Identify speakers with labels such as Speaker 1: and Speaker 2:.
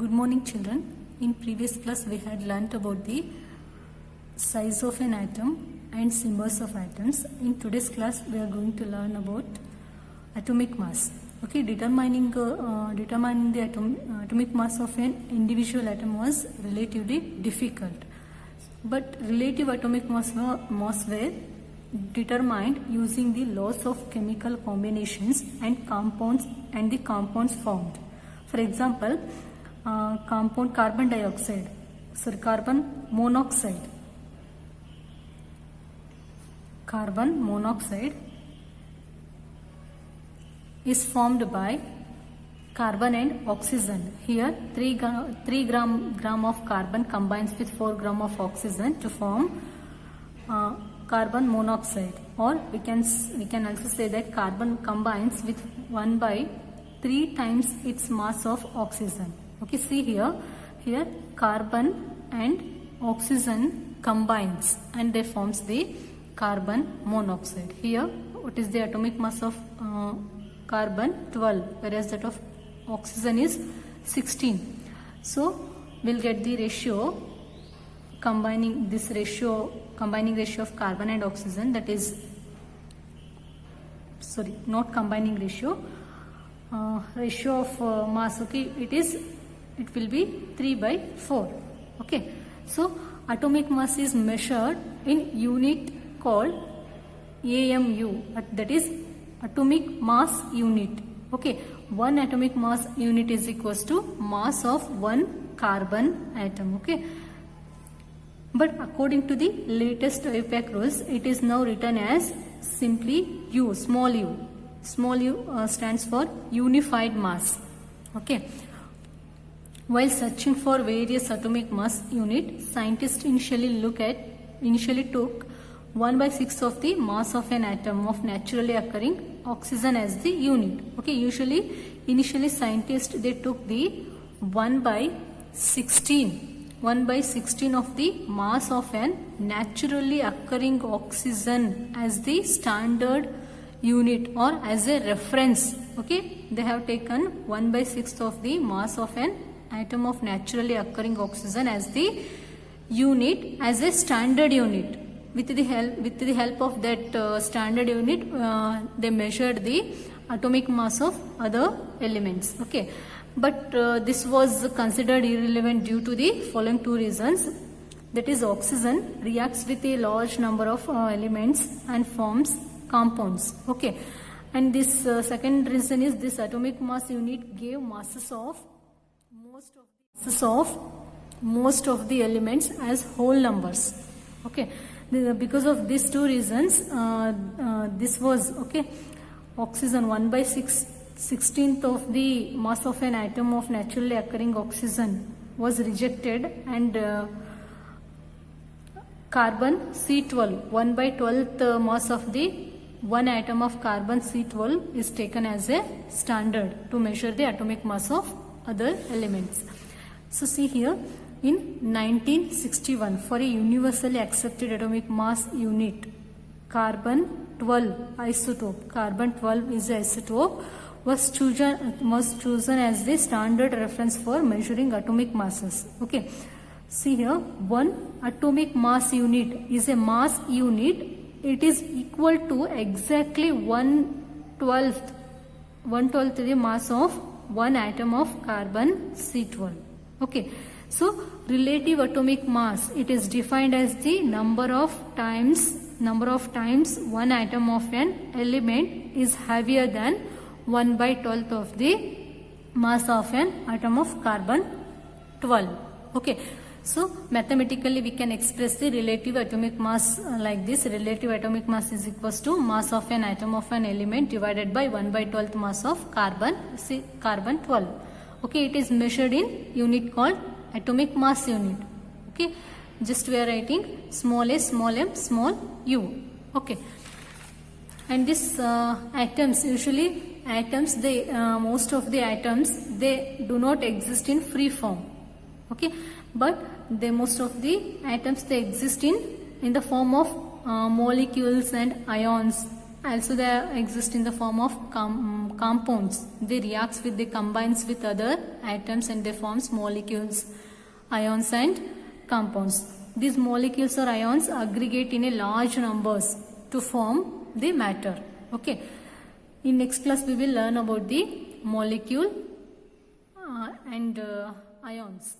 Speaker 1: Good morning, children. In previous class we had learnt about the size of an atom and symbols of atoms. In today's class we are going to learn about atomic mass. Okay, determining the atomic mass of an individual atom was relatively difficult, but relative atomic mass were determined using the laws of chemical combinations and the compounds formed. For example, compound carbon monoxide is formed by carbon and oxygen. Here 3 gram of carbon combines with 4 gram of oxygen to form carbon monoxide, or we can also say that carbon combines with 1/3 times its mass of oxygen. Okay, see here carbon and oxygen combines and they forms the carbon monoxide. Here what is the atomic mass of carbon? 12, whereas that of oxygen is 16. So we'll get the ratio, combining ratio of carbon and oxygen, that is, sorry, not combining ratio, ratio of mass. Okay, it will be 3/4. Okay, so atomic mass is measured in unit called AMU, that is atomic mass unit. Okay, one atomic mass unit is equals to mass of one carbon atom. Okay, but according to the latest IUPAC rules, it is now written as simply U, small u. Small u stands for unified mass. Okay, while searching for various atomic mass unit, scientists initially took 1/6 of the mass of an atom of naturally occurring oxygen as the unit. Okay, initially scientists, they took the 1/16 of the mass of an naturally occurring oxygen as the standard unit or as a reference. Okay, they have taken 1/6 of the mass of an atom of naturally occurring oxygen as the unit, as a standard unit. With the help of that standard unit, they measured the atomic mass of other elements. Okay, but this was considered irrelevant due to the following two reasons. That is, oxygen reacts with a large number of elements and forms compounds. Okay, and this second reason is this atomic mass unit gave masses of most of the elements as whole numbers. Okay, because of these two reasons, this was, okay, oxygen 1/16 of the mass of an atom of naturally occurring oxygen was rejected, and carbon C12 1/12th mass of the one atom of carbon C12 is taken as a standard to measure the atomic mass of other elements. So see here, in 1961, for a universally accepted atomic mass unit, carbon 12 is the isotope, was chosen as the standard reference for measuring atomic masses. Okay, see here, one atomic mass unit is a mass unit. It is equal to exactly 1/12 the mass of one atom of carbon C12. Okay, so relative atomic mass, it is defined as the number of times one atom of an element is heavier than 1/12 of the mass of an atom of carbon 12. Okay, so mathematically we can express the relative atomic mass like this. Relative atomic mass is equals to mass of an atom of an element divided by 1/12 mass of carbon 12. Okay, it is measured in unit called atomic mass unit. Okay, just we are writing small a, small m, small u. Okay, and this atoms, most of the atoms, they do not exist in free form. Okay, but most of the atoms, they exist in the form of molecules and ions Also they exist in the form of compounds. They reacts with, they combines with other atoms and they forms molecules, ions and compounds. These molecules or ions aggregate in a large numbers to form the matter. Okay. In next class we will learn about the molecule and ions.